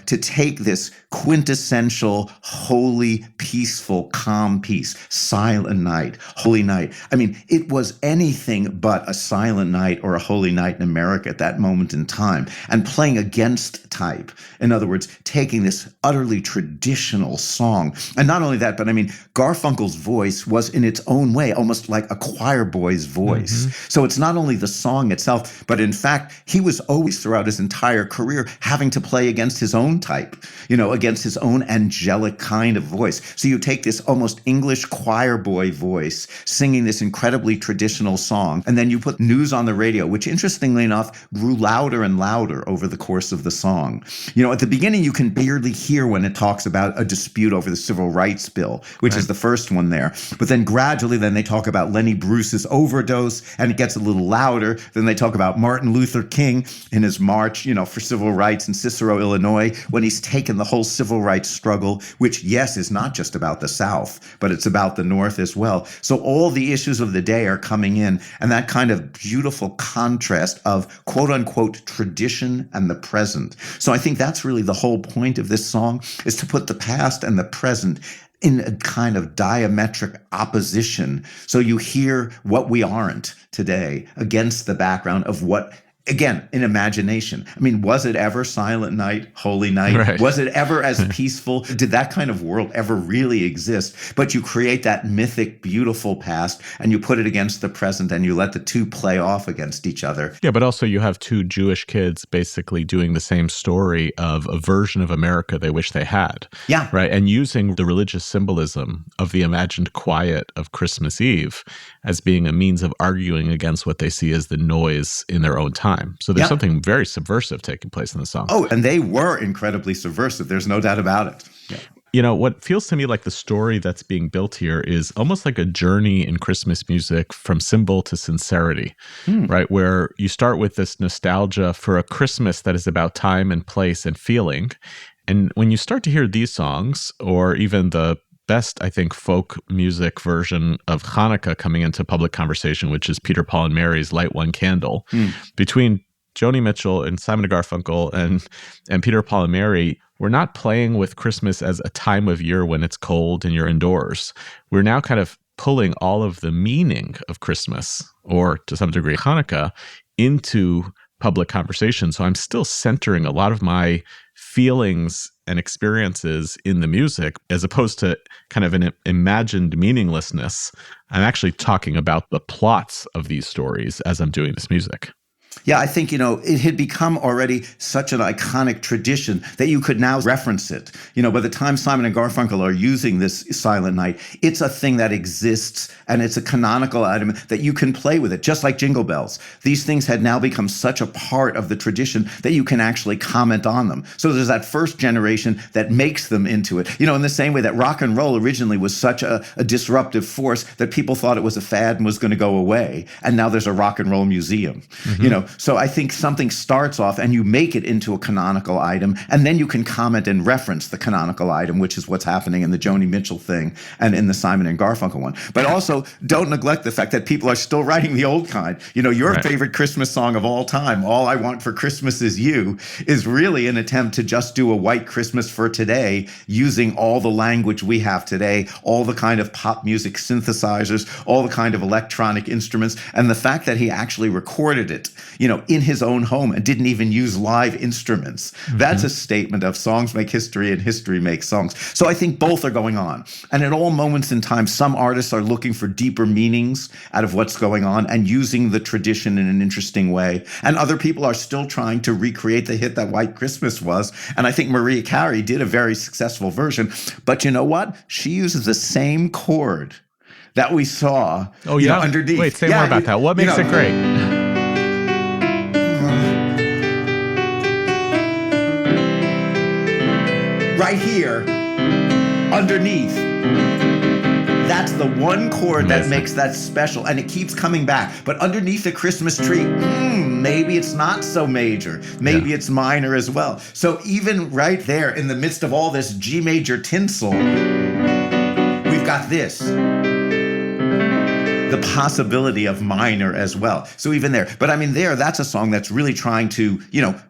to take this quintessential, holy, peaceful, calm piece, Silent Night, Holy Night. I mean, it was anything but a silent night or a holy night in America at that moment in time. And playing against type. In other words, taking this utterly traditional song. And not only that, but I mean, Garfunkel's voice was in its own way, almost like a choir boy's voice. Mm-hmm. So it's not only the song itself, but in fact, he was always throughout his entire career having to play against his own type, against his own angelic kind of voice. So you take this almost English choir boy voice singing this incredibly traditional song, and then you put news on the radio, which interestingly enough grew louder and louder over the course of the song. At the beginning, you can barely hear when it talks about a dispute over the Civil Rights Bill, which is the first one there. But then gradually, then they talk about Lenny Bruce's overdose, and it gets a little louder. Then they talk about Martin Luther King in his march, for civil rights in Cicero, Illinois, when he's taken the whole civil rights struggle, which, yes, is not just about the South, but it's about the North as well. So all the issues of the day are coming in, and that kind of beautiful contrast of quote-unquote tradition and the present. So I think that's really the whole point of this song, is to put the past and the present in a kind of diametric opposition. So you hear what we aren't today against the background of what, again, in imagination. I mean, was it ever Silent Night, Holy Night? Right. Was it ever as peaceful? Did that kind of world ever really exist? But you create that mythic, beautiful past, and you put it against the present, and you let the 2 play off against each other. Yeah, but also you have 2 Jewish kids basically doing the same story of a version of America they wish they had. Yeah. Right. And using the religious symbolism of the imagined quiet of Christmas Eve as being a means of arguing against what they see as the noise in their own time. So there's something very subversive taking place in the song. Oh, and they were incredibly subversive. There's no doubt about it. What feels to me like the story that's being built here is almost like a journey in Christmas music from symbol to sincerity, right? Where you start with this nostalgia for a Christmas that is about time and place and feeling. And when you start to hear these songs, or even the best, I think, folk music version of Hanukkah coming into public conversation, which is Peter, Paul, and Mary's Light One Candle, between Joni Mitchell and Simon & Garfunkel and Peter, Paul, and Mary, we're not playing with Christmas as a time of year when it's cold and you're indoors. We're now kind of pulling all of the meaning of Christmas, or to some degree Hanukkah, into public conversation. So I'm still centering a lot of my feelings and experiences in the music, as opposed to kind of an imagined meaninglessness. I'm actually talking about the plots of these stories as I'm doing this music. Yeah, I think, it had become already such an iconic tradition that you could now reference it. By the time Simon and Garfunkel are using this Silent Night, it's a thing that exists, and it's a canonical item that you can play with it, just like Jingle Bells. These things had now become such a part of the tradition that you can actually comment on them. So there's that first generation that makes them into it. In the same way that rock and roll originally was such a disruptive force that people thought it was a fad and was going to go away. And now there's a rock and roll museum, So I think something starts off and you make it into a canonical item, and then you can comment and reference the canonical item, which is what's happening in the Joni Mitchell thing and in the Simon and Garfunkel one. But also, don't neglect the fact that people are still writing the old kind. Your favorite Christmas song of all time, All I Want for Christmas Is You, is really an attempt to just do a white Christmas for today, using all the language we have today, all the kind of pop music synthesizers, all the kind of electronic instruments, and the fact that he actually recorded it, in his own home and didn't even use live instruments. That's a statement of songs make history and history makes songs. So I think both are going on. And at all moments in time, some artists are looking for deeper meanings out of what's going on and using the tradition in an interesting way. And other people are still trying to recreate the hit that White Christmas was. And I think Mariah Carey did a very successful version. But you know what? She uses the same chord that we saw underneath. Wait, say more about that. What makes it great? Right here, underneath, that's the one chord that makes that special, and it keeps coming back. But underneath the Christmas tree, maybe it's not so major. Maybe it's minor as well. So even right there, in the midst of all this G major tinsel, we've got this. The possibility of minor as well. So even there, but that's a song that's really trying to,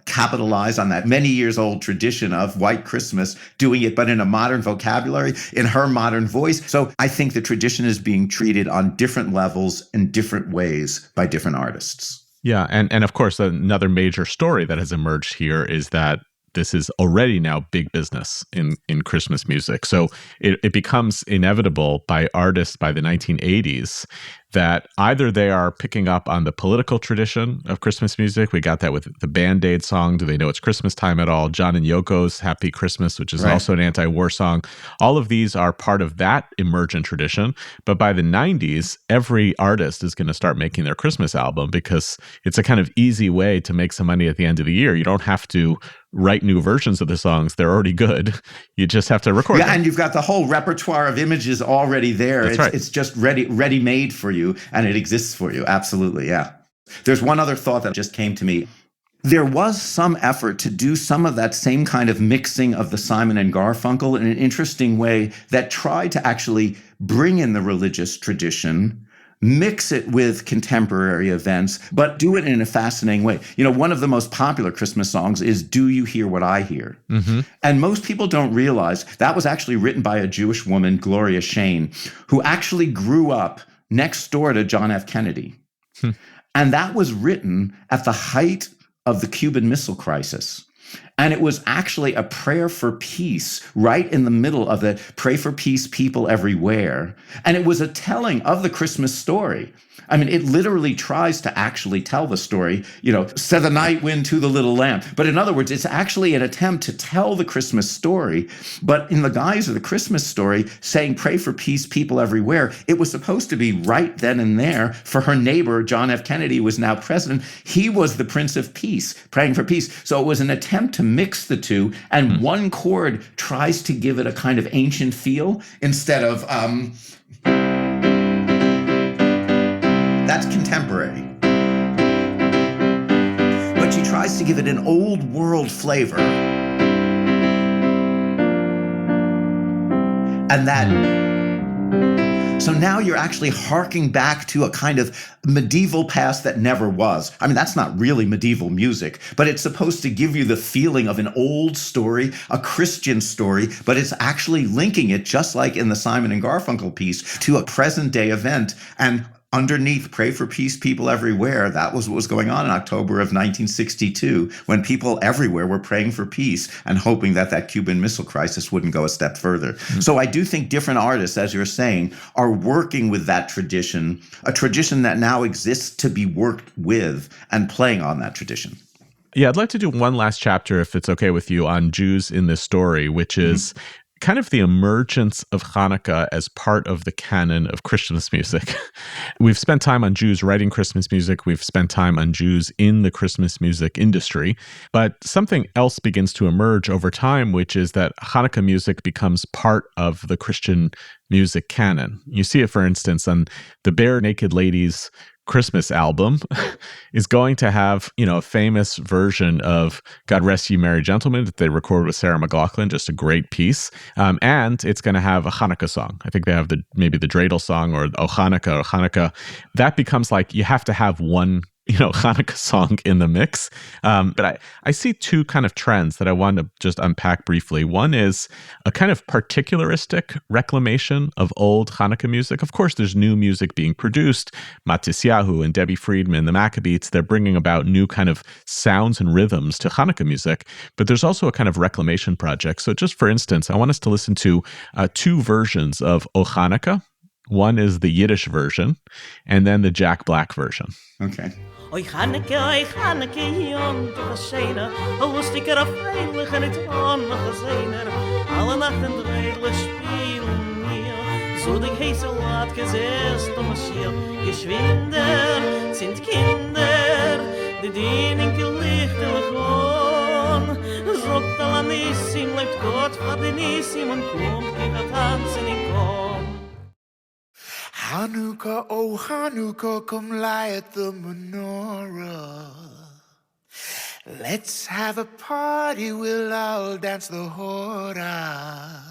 capitalize on that many years old tradition of White Christmas, doing it, but in a modern vocabulary, in her modern voice. So I think the tradition is being treated on different levels in different ways by different artists. Yeah. And of course, another major story that has emerged here is that this is already now big business in Christmas music. So it becomes inevitable by artists by the 1980s that either they are picking up on the political tradition of Christmas music. We got that with the Band-Aid song, Do They Know It's Christmas Time at All? John and Yoko's Happy Christmas, which is also an anti-war song. All of these are part of that emergent tradition. But by the 90s, every artist is going to start making their Christmas album because it's a kind of easy way to make some money at the end of the year. You don't have to write new versions of the songs. They're already good. You just have to record them. And you've got the whole repertoire of images already there. It's just ready-made for you, and it exists for you. Absolutely, yeah. There's one other thought that just came to me. There was some effort to do some of that same kind of mixing of the Simon and Garfunkel in an interesting way that tried to actually bring in the religious tradition, mix it with contemporary events, but do it in a fascinating way. One of the most popular Christmas songs is Do You Hear What I Hear? And most people don't realize that was actually written by a Jewish woman, Gloria Shane, who actually grew up next door to John F. Kennedy. And that was written at the height of the Cuban Missile Crisis. And it was actually a prayer for peace right in the middle of the Pray for Peace, People Everywhere. And it was a telling of the Christmas story. It literally tries to actually tell the story, said the night wind to the little lamb. But in other words, it's actually an attempt to tell the Christmas story, but in the guise of the Christmas story, saying pray for peace, people everywhere. It was supposed to be right then and there for her neighbor, John F. Kennedy, was now president. He was the Prince of Peace, praying for peace. So it was an attempt attempt to mix the two, and one chord tries to give it a kind of ancient feel instead of that's contemporary. But she tries to give it an old world flavor. And so now you're actually harking back to a kind of medieval past that never was. I mean, that's not really medieval music, but it's supposed to give you the feeling of an old story, a Christian story, but it's actually linking it, just like in the Simon and Garfunkel piece, to a present day event. And underneath Pray for Peace, People Everywhere, that was what was going on in October of 1962, when people everywhere were praying for peace and hoping that that Cuban Missile Crisis wouldn't go a step further. Mm-hmm. So I do think different artists, as you're saying, are working with that tradition, a tradition that now exists to be worked with, and playing on that tradition. Yeah, I'd like to do one last chapter, if it's okay with you, on Jews in this story, which is kind of the emergence of Hanukkah as part of the canon of Christmas music. We've spent time on Jews writing Christmas music. We've spent time on Jews in the Christmas music industry. But something else begins to emerge over time, which is that Hanukkah music becomes part of the Christian music canon. You see it, for instance, on the Bare Naked Ladies Christmas album is going to have, a famous version of God Rest Ye Merry Gentlemen that they recorded with Sarah McLachlan, just a great piece. And it's going to have a Hanukkah song. I think they have maybe the dreidel song or O Hanukkah or Hanukkah. That becomes like you have to have one Hanukkah song in the mix. But I see two kind of trends that I want to just unpack briefly. One is a kind of particularistic reclamation of old Hanukkah music. Of course, there's new music being produced. Matisyahu and Debbie Friedman, the Maccabees, they're bringing about new kind of sounds and rhythms to Hanukkah music. But there's also a kind of reclamation project. So just for instance, I want us to listen to two versions of O Hanukkah. One is the Yiddish version, and then the Jack Black version. Okay. Oi Chaneke, Yom Tov a lustiger, a feiliger, et onnoch a zeiner, alle Nachten dreidle spielen mir, so dig heise Lat gesetzt Mashiach, Geschwinder sind Kinder, die dienen gelichtelig on, sogt al Anissim, lebt Gott vor den Nissim, und kommt gegen tanzen in Korn. Hanukkah, oh Hanukkah, come light the menorah. Let's have a party, we'll all dance the hora.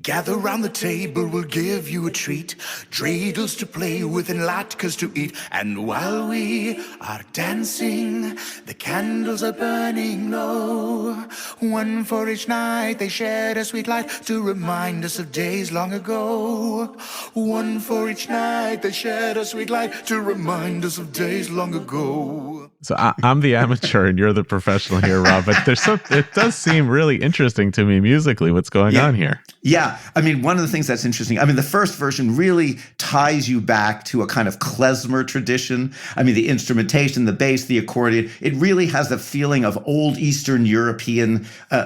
Gather round the table, we'll give you a treat. Dreidels to play with and latkes to eat. And while we are dancing, the candles are burning low. One for each night, they shed a sweet light to remind us of days long ago. One for each night, they shed a sweet light to remind us of days long ago. So I'm the amateur and you're the professional here, Rob, but it does seem really interesting to me musically what's going on here. Yeah. I mean, one of the things that's interesting, the first version really ties you back to a kind of klezmer tradition. I mean, the instrumentation, the bass, the accordion, it really has the feeling of old Eastern European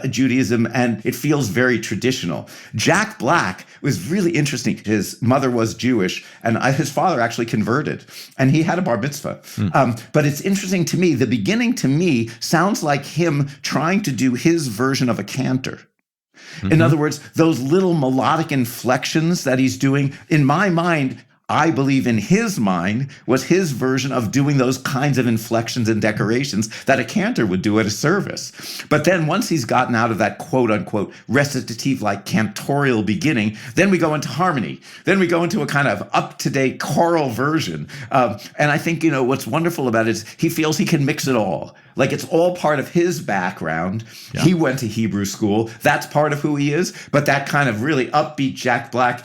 Judaism, and it feels very traditional. Jack Black was really interesting. His mother was Jewish, and his father actually converted, and he had a bar mitzvah. But it's interesting to me, the beginning to me sounds like him trying to do his version of a cantor. In other words, those little melodic inflections that he's doing, in my mind, I believe in his mind, was his version of doing those kinds of inflections and decorations that a cantor would do at a service. But then once he's gotten out of that quote-unquote recitative-like cantorial beginning, then we go into harmony. Then we go into a kind of up-to-date choral version. And I think, what's wonderful about it is he feels he can mix it all. Like it's all part of his background. Yeah. He went to Hebrew school. That's part of who he is. But that kind of really upbeat Jack Black,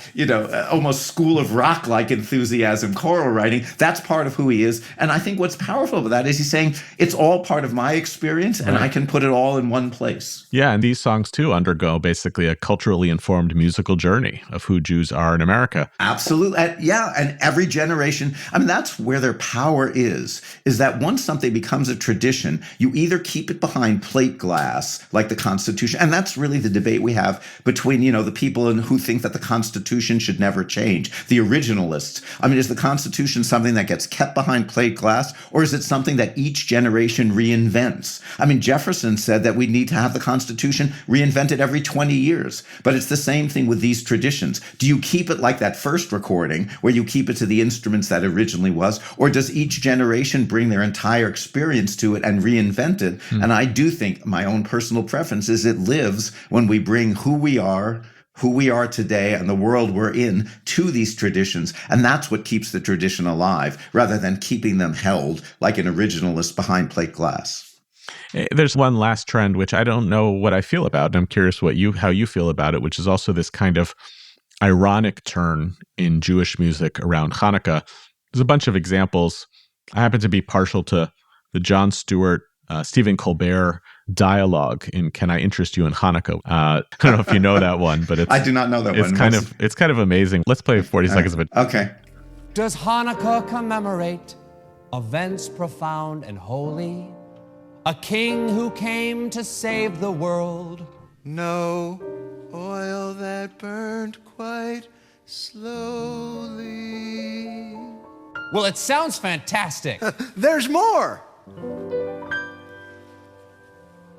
almost School of Rock-like enthusiasm, choral writing, that's part of who he is. And I think what's powerful about that is he's saying it's all part of my experience and I can put it all in one place. Yeah, and these songs too undergo basically a culturally informed musical journey of who Jews are in America. Absolutely. And every generation, that's where their power is that once something becomes a tradition, you either keep it behind plate glass, like the Constitution, and that's really the debate we have between, the people who think that the Constitution should never change, the originalists, originalists. I mean, is the Constitution something that gets kept behind plate glass, or is it something that each generation reinvents? I mean, Jefferson said that we need to have the Constitution reinvented every 20 years. But it's the same thing with these traditions. Do you keep it like that first recording, where you keep it to the instruments that originally was, or does each generation bring their entire experience to it and reinvent it? And I do think my own personal preference is it lives when we bring who we are today and the world we're in to these traditions. And that's what keeps the tradition alive, rather than keeping them held like an originalist behind plate glass. There's one last trend, which I don't know what I feel about, and I'm curious how you feel about it, which is also this kind of ironic turn in Jewish music around Hanukkah. There's a bunch of examples. I happen to be partial to the Jon Stewart, Stephen Colbert dialogue in "Can I Interest You in Hanukkah?" I don't know if you know that one, but I do not know that one. It's kind of amazing. Let's play 40 seconds of it. Okay. Does Hanukkah commemorate events profound and holy? A king who came to save the world? No oil that burned quite slowly. Well, it sounds fantastic. There's more.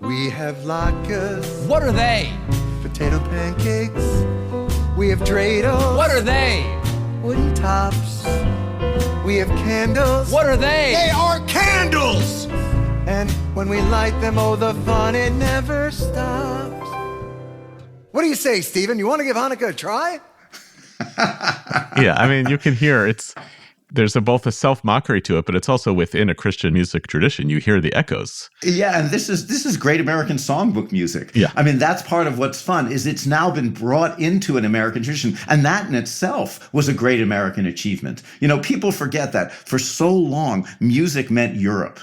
We have latkes. What are they? Potato pancakes. We have dreidels. What are they? Wooden tops. We have candles. What are they? They are candles! And when we light them, oh, the fun, it never stops. What do you say, Stephen? You want to give Hanukkah a try? Yeah, I mean, you can hear there's both a self-mockery to it, but it's also within a Christian music tradition. You hear the echoes. Yeah, and this is great American songbook music. Yeah. I mean, that's part of what's fun, is it's now been brought into an American tradition, and that in itself was a great American achievement. You know, people forget that for so long, music meant Europe.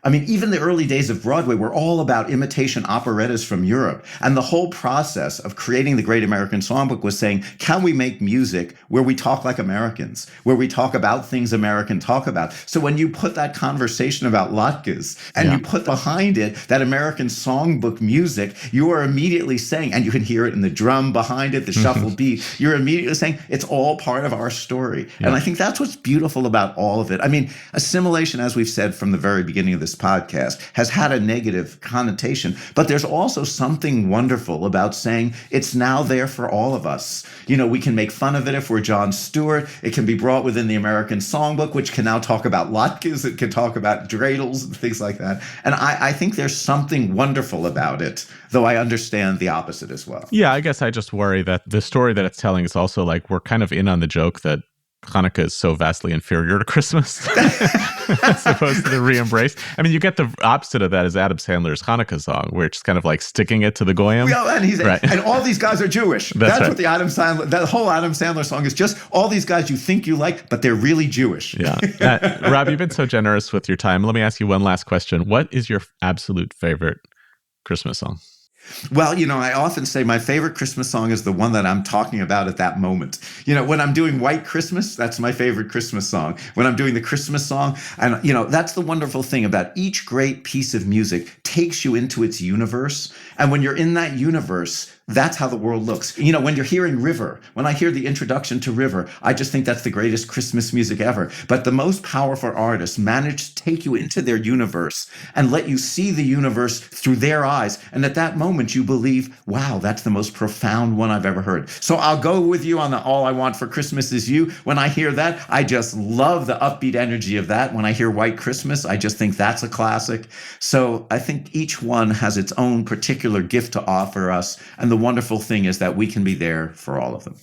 I mean, even the early days of Broadway were all about imitation operettas from Europe. And the whole process of creating the Great American Songbook was saying, can we make music where we talk like Americans, where we talk about things Americans talk about? So when you put that conversation about latkes and you put behind it that American songbook music, you are immediately saying, and you can hear it in the drum behind it, the shuffle beat, you're immediately saying it's all part of our story. And I think that's what's beautiful about all of it. I mean, assimilation, as we've said from the very beginning of this podcast, has had a negative connotation, but there's also something wonderful about saying it's now there for all of us. You know, we can make fun of it if we're Jon Stewart. It can be brought within the American Songbook, which can now talk about latkes. It can talk about dreidels and things like that. And I think there's something wonderful about it, though I understand the opposite as well. Yeah, I guess I just worry that the story that it's telling is also like we're kind of in on the joke that Hanukkah is so vastly inferior to Christmas as opposed to the re-embrace. I mean, you get the opposite of that is Adam Sandler's Hanukkah song, where it's kind of like sticking it to the goyim. Yeah, and all these guys are Jewish. That's right. what that whole Adam Sandler song is, just all these guys you think you like, but they're really Jewish. Yeah. Rob, you've been so generous with your time. Let me ask you one last question. What is your absolute favorite Christmas song? Well, you know, I often say my favorite Christmas song is the one that I'm talking about at that moment. You know, when I'm doing White Christmas, that's my favorite Christmas song. When I'm doing the Christmas song, and, you know, that's the wonderful thing about each great piece of music takes you into its universe. And when you're in that universe, that's how the world looks. You know, when you're hearing River, when I hear the introduction to River, I just think that's the greatest Christmas music ever. But the most powerful artists manage to take you into their universe and let you see the universe through their eyes. And at that moment, you believe, wow, that's the most profound one I've ever heard. So I'll go with you on the All I Want for Christmas Is You. When I hear that, I just love the upbeat energy of that. When I hear White Christmas, I just think that's a classic. So I think each one has its own particular gift to offer us. And the wonderful thing is that we can be there for all of them.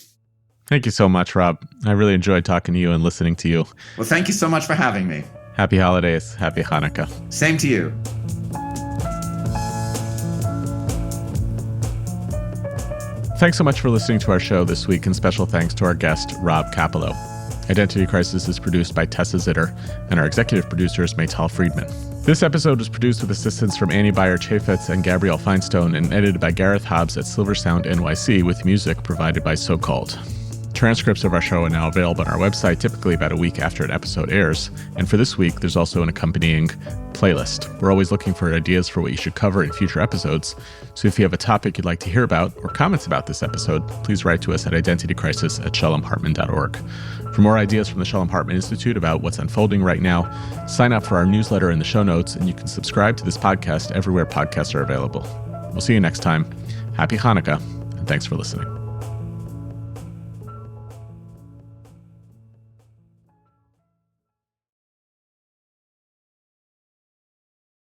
Thank you so much, Rob. I really enjoyed talking to you and listening to you. Well, thank you so much for having me. Happy holidays. Happy Hanukkah. Same to you. Thanks so much for listening to our show this week, and special thanks to our guest, Rob Kapilow. Identity Crisis is produced by Tessa Zitter, and our executive producer is Maytal Friedman. This episode was produced with assistance from Annie Beyer-Chaffetz and Gabrielle Feinstone and edited by Gareth Hobbs at Silver Sound NYC with music provided by So Called. Transcripts of our show are now available on our website, typically about a week after an episode airs. And for this week, there's also an accompanying playlist. We're always looking for ideas for what you should cover in future episodes. So if you have a topic you'd like to hear about or comments about this episode, please write to us at identitycrisis@shalomhartman.org. For more ideas from the Shalom Hartman Institute about what's unfolding right now, sign up for our newsletter in the show notes, and you can subscribe to this podcast everywhere podcasts are available. We'll see you next time. Happy Hanukkah, and thanks for listening.